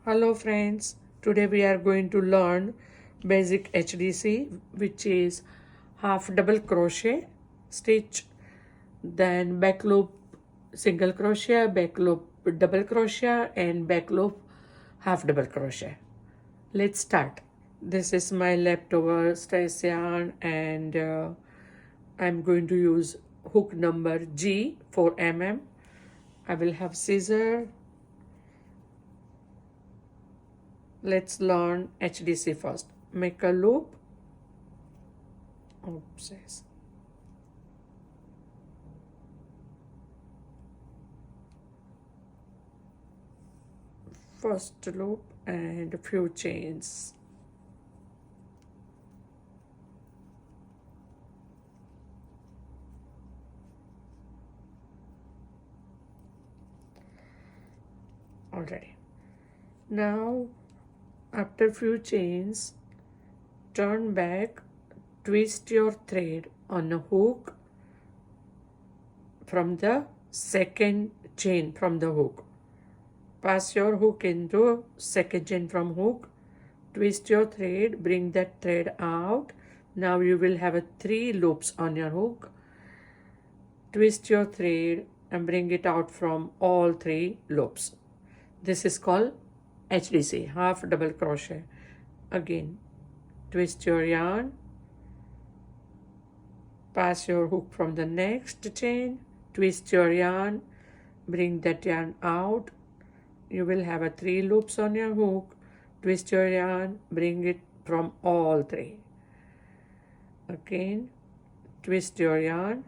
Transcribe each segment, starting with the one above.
Hello friends, today we are going to learn basic HDC, which is half double crochet stitch, then back loop single crochet, back loop double crochet, and back loop half double crochet. Let's start. This is my leftover stitch yarn, and I'm going to use hook number G for mm. I will have scissor. Let's learn HDC first. Make a loop. Oops. First loop and a few chains. Already. Now, after few chains, turn back, twist your thread on a hook from the second chain from the hook. Pass your hook into second chain from hook, twist your thread, bring that thread out. Now you will have 3 loops on your hook. Twist your thread and bring it out from all 3 loops. This is called HDC, half double crochet. Again, twist your yarn, pass your hook from the next chain, twist your yarn, bring that yarn out. You will have 3 loops on your hook. Twist your yarn, bring it from all 3. Again, twist your yarn,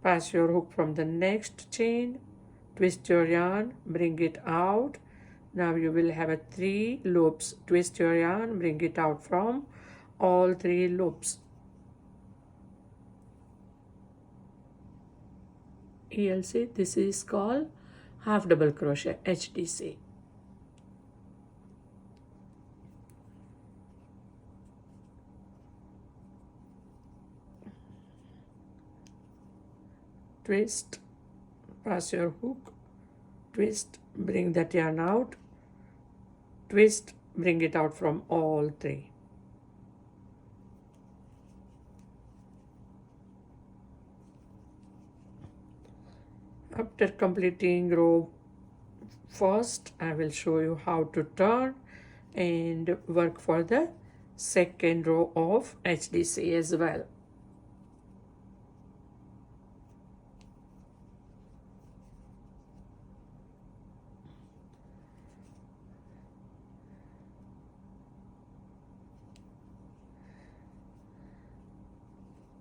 pass your hook from the next chain, twist your yarn, bring it out. Now you will have 3 loops. Twist your yarn, bring it out from all 3 loops. You'll see this is called half double crochet HDC. Twist, pass your hook, twist, bring that yarn out, twist, bring it out from all 3. After completing row first, I will show you how to turn and work for the second row of HDC as well.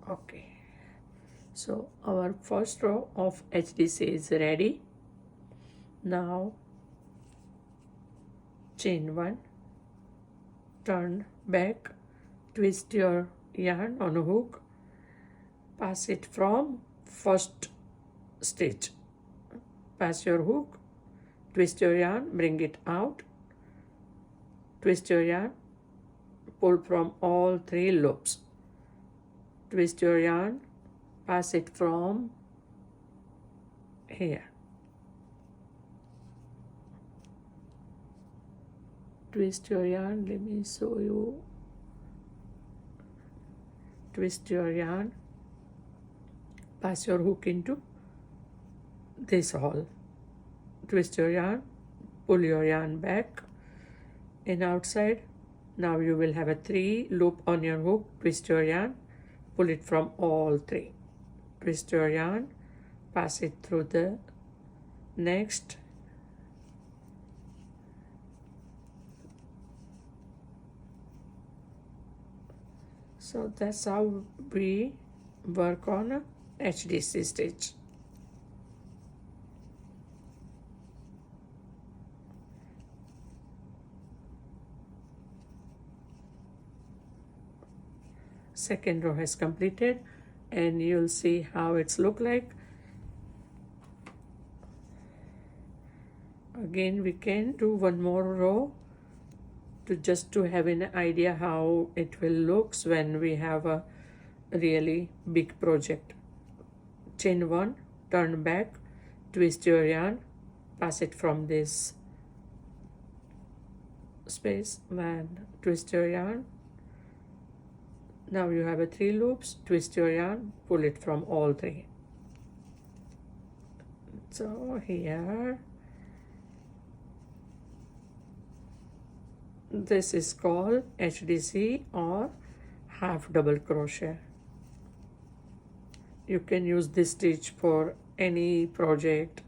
Okay, so our first row of HDC is ready. Now chain 1, turn back, twist your yarn on a hook, pass it from first stitch, pass your hook, twist your yarn, bring it out, twist your yarn, pull from all 3 loops, twist your yarn, pass it from here, twist your yarn, let me show you, twist your yarn, pass your hook into this hole, twist your yarn, pull your yarn back and outside. Now you will have 3 loop on your hook, twist your yarn, pull it from all 3, twist your yarn, pass it through the next, so that's how we work on a HDC stitch. Second row has completed and you'll see how it's look like. Again, we can do one more row to have an idea how it will looks when we have a really big project. Chain 1, turn back, twist your yarn, pass it from this space, then twist your yarn. Now you have a 3 loops, twist your yarn, pull it from all 3. So here, this is called HDC or half double crochet. You can use this stitch for any project,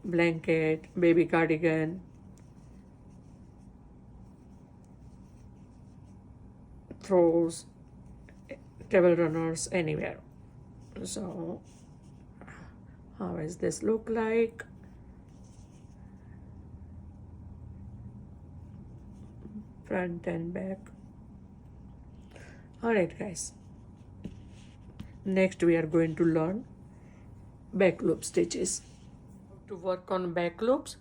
blanket, baby cardigan, throws, table runners, anywhere. So how does this look like? Front and back. Alright guys, next we are going to learn back loop stitches. To work on back loops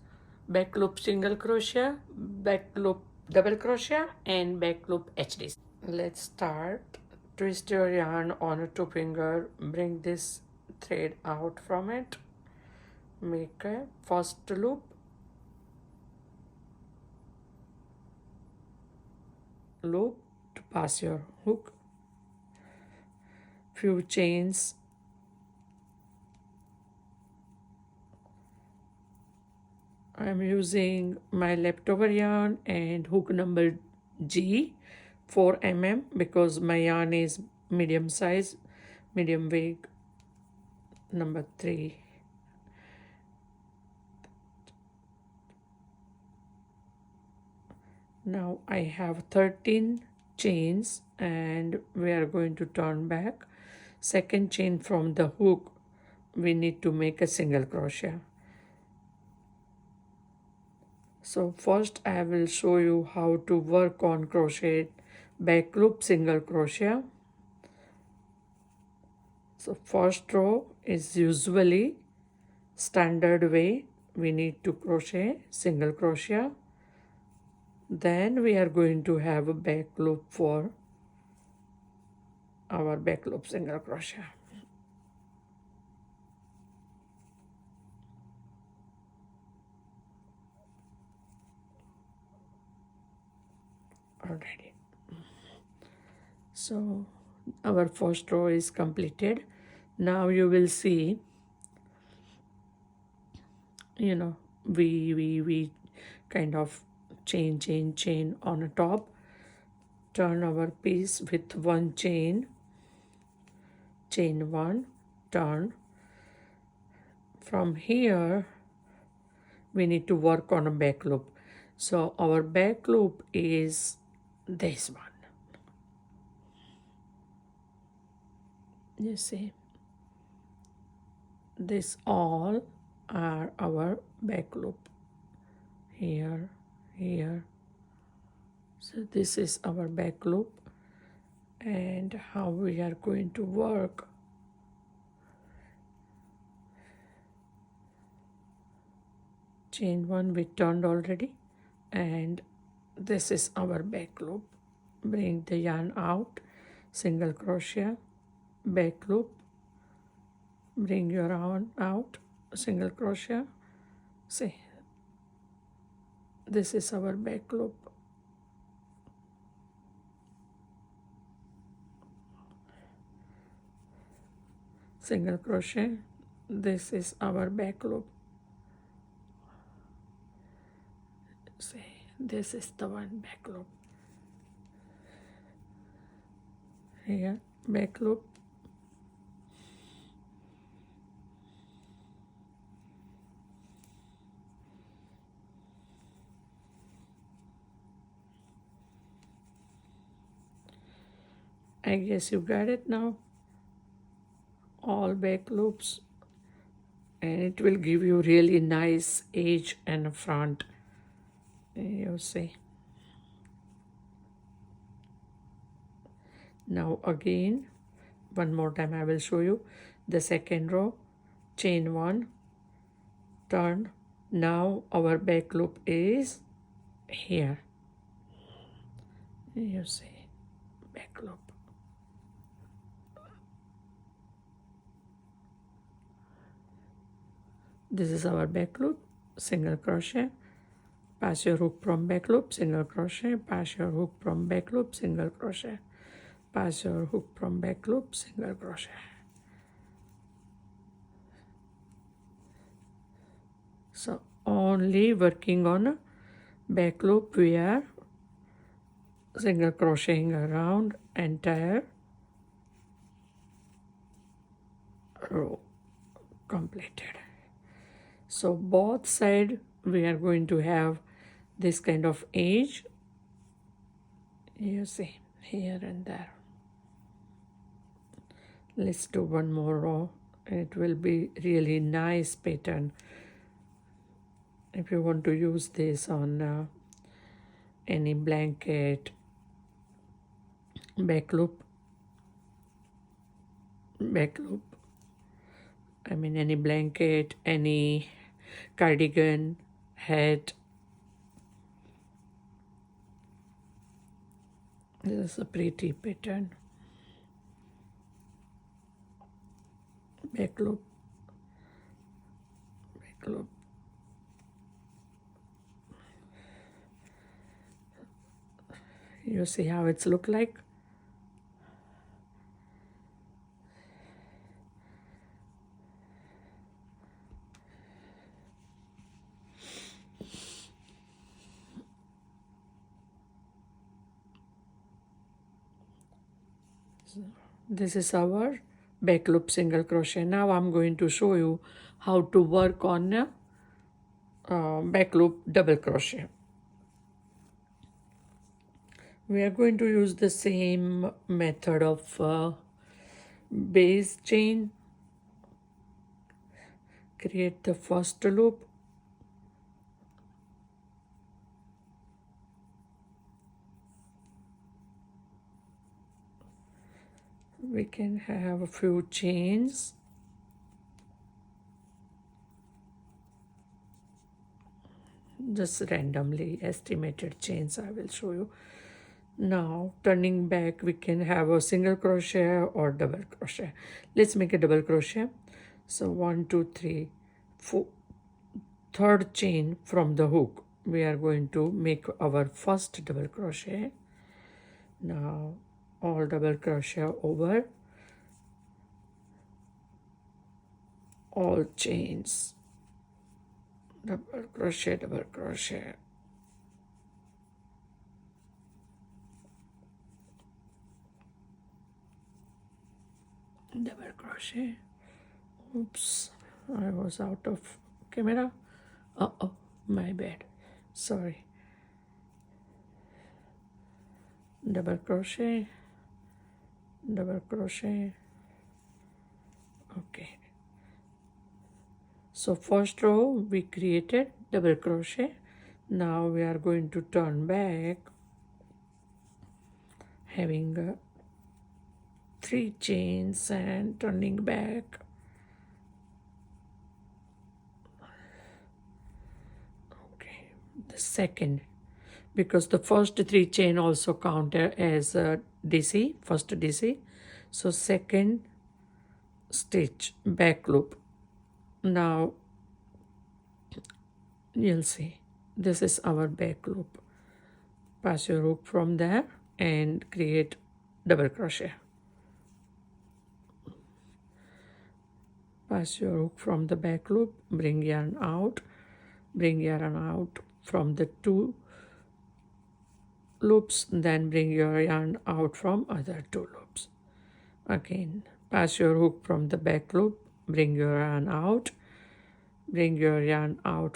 single crochet, back loop double crochet, and back loop HDC. Let's start. Twist your yarn on a 2 finger, bring this thread out from it, make a first loop, to pass your hook, few chains, I'm using my leftover yarn and hook number G 4 mm because my yarn is medium size, medium weight, number 3. Now I have 13 chains and we are going to turn back. Second chain from the hook, we need to make a single crochet. So first I will show you how to work on crochet back loop single crochet. So first row is usually standard way, we need to crochet single crochet. Then we are going to have a back loop for our back loop single crochet. Already. So our first row is completed. Now you will see, we kind of chain on the top, turn our piece with one chain 1, turn. From here we need to work on a back loop. So our back loop is this one. You see, this all are our back loop, here. So this is our back loop, and how we are going to work. Chain 1 we turned already, and this is our back loop. Bring the yarn out, single crochet, back loop, bring your yarn out, single crochet. See, this is our back loop. Single crochet, this is our back loop. See, this is the one back loop. Here, back loop. I guess you got it now. All back loops, and it will give you really nice edge and front. You see. Now again, one more time I will show you the second row, chain 1, turn. Now our back loop is here. You see, back loop. This is our back loop, single crochet, pass your hook from back loop, single crochet, pass your hook from back loop, single crochet, pass your hook from back loop, single crochet. So only working on a back loop, we are single crocheting around entire row completed. So both side we are going to have this kind of edge, you see, here and there. Let's do one more row. It will be really nice pattern if you want to use this on any blanket, back loop, I mean any blanket, any cardigan, hat. This is a pretty pattern. Back loop, back loop. You see how it's look like? This is our back loop single crochet. Now I'm going to show you how to work on back loop double crochet. We are going to use the same method of base chain. Create the first loop, we can have a few chains, just randomly estimated chains I will show you. Now turning back, we can have a single crochet or double crochet. Let's make a double crochet. So 1 2 3 4, third chain from the hook we are going to make our first double crochet. Now all double crochet over all chains, double crochet, double crochet, double crochet. Oops, I was out of camera. Oh, my bad, sorry. Double crochet, double crochet. Okay, so first row we created double crochet. Now we are going to turn back, having 3 chains and turning back. Okay, the second, because the first 3 chain also counted as DC, first DC. So second stitch, back loop. Now you'll see this is our back loop. Pass your hook from there and create double crochet. Pass your hook from the back loop, bring yarn out from the 2 loops, then bring your yarn out from other 2 loops. Again, pass your hook from the back loop, bring your yarn out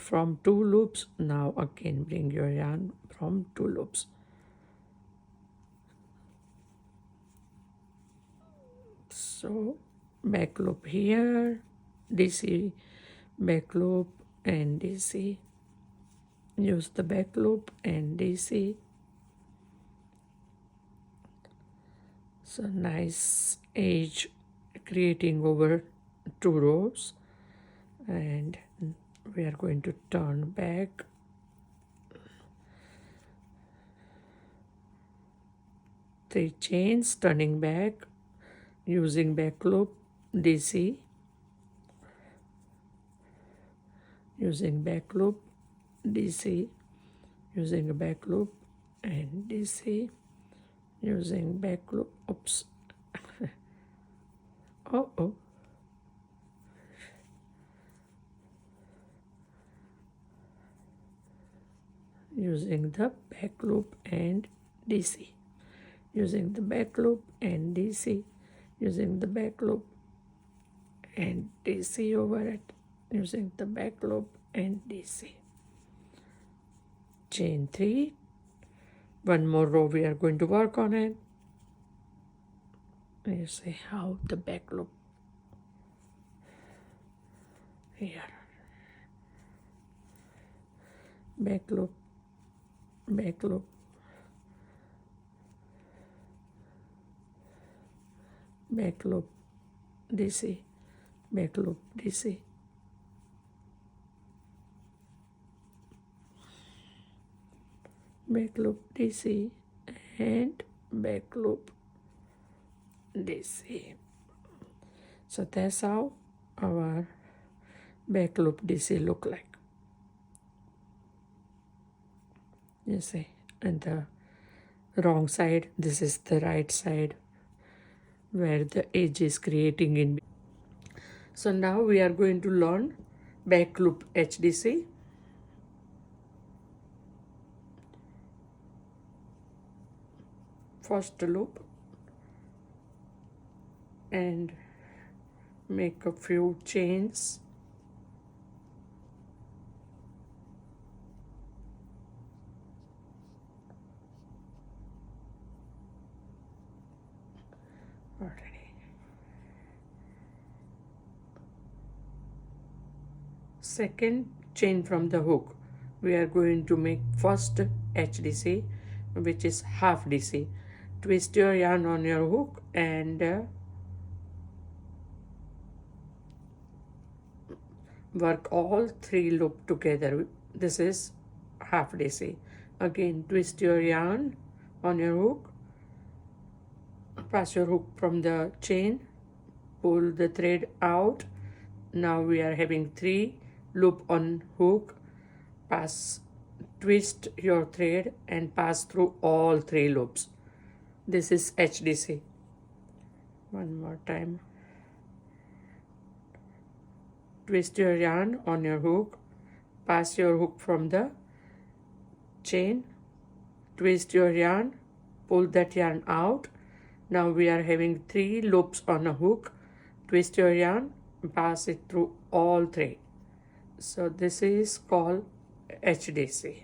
from 2 loops. Now again bring your yarn from 2 loops. So back loop here, DC, back loop and DC. Use the back loop and DC. So nice edge creating over 2 rows, and we are going to turn back. Three chains, turning back, using back loop, DC, using back loop, DC, using a back loop and DC, using back loop, oops, oh, using the back loop and DC, using the back loop and DC, using the back loop and DC over it, using the back loop and DC. Chain 3, one more row we are going to work on it. You see how the back loop here, back loop, back loop, back loop, DC, back loop, DC. Back loop DC and back loop DC. So that's how our back loop DC look like. You see, and the wrong side, this is the right side where the edge is creating in. So now we are going to learn back loop HDC. First loop and make a few chains. Already. Second chain from the hook. We are going to make first HDC, which is half DC. Twist your yarn on your hook and work all 3 loops together. This is half DC. Again, twist your yarn on your hook, pass your hook from the chain, pull the thread out. Now we are having 3 loop on hook. Twist your thread and pass through all 3 loops. This is HDC. One more time. Twist your yarn on your hook, pass your hook from the chain, twist your yarn, pull that yarn out. Now we are having 3 loops on a hook. Twist your yarn, pass it through all 3. So this is called HDC.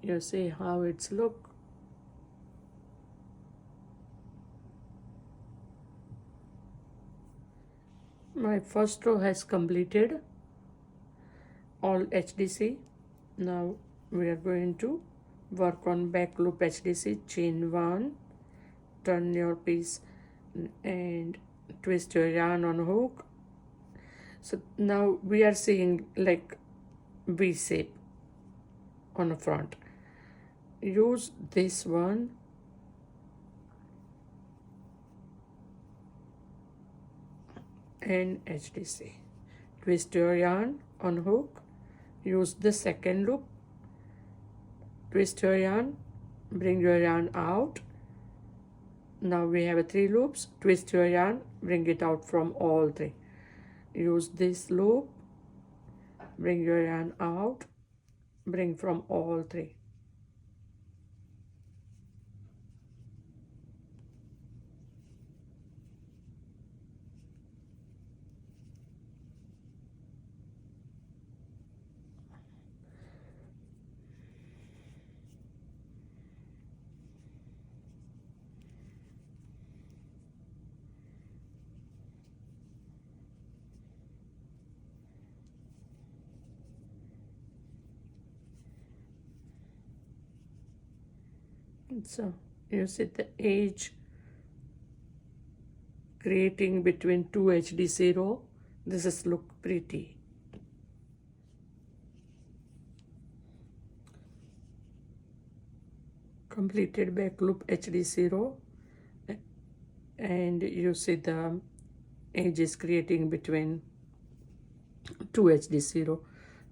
You see how it's look. My first row has completed all HDC. Now we are going to work on back loop HDC. Chain 1, turn your piece and twist your yarn on hook. So now we are seeing like V shape on the front. Use this one and HDC. Twist your yarn on hook, use the second loop, twist your yarn, bring your yarn out. Now we have 3 loops, twist your yarn, bring it out from all 3. Use this loop, bring your yarn out, bring from all 3. So you see the edge creating between 2 HDC row. This is look pretty. Completed back loop HDC row, and you see the edge is creating between 2 HDC row.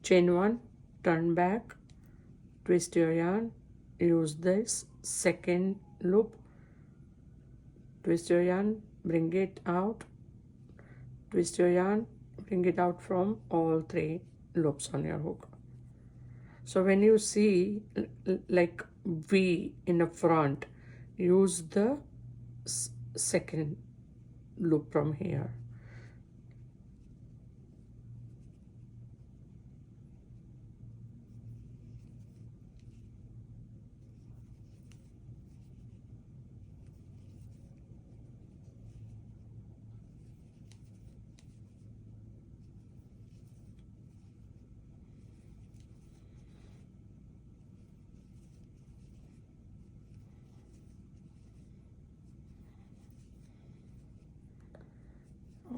Chain 1, turn back, twist your yarn, use this second loop, twist your yarn, bring it out, twist your yarn, bring it out from all three loops on your hook. So when you see like V in the front, use the second loop from here.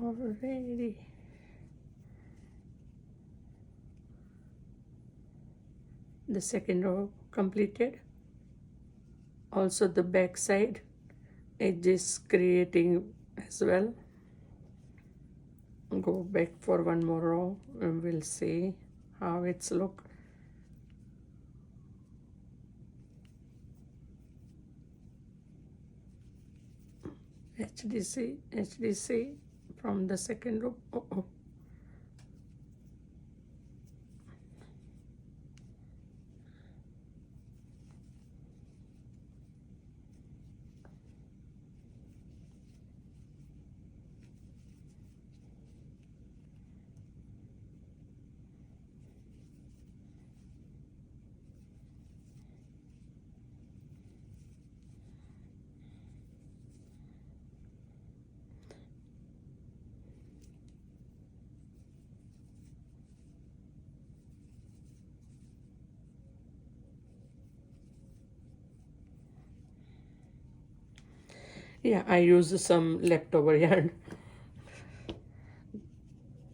Already. The second row completed. Also the back side edge is creating as well. Go back for one more row and we'll see how it's look. HDC from the second row. Oh. Yeah, I use some leftover yarn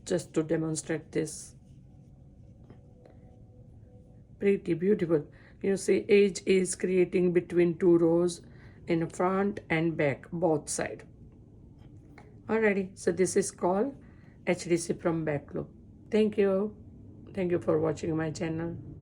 just to demonstrate this. Pretty beautiful. You see edge is creating between two rows in front and back, both side. Alrighty, so this is called HDC from back loop. Thank you. Thank you for watching my channel.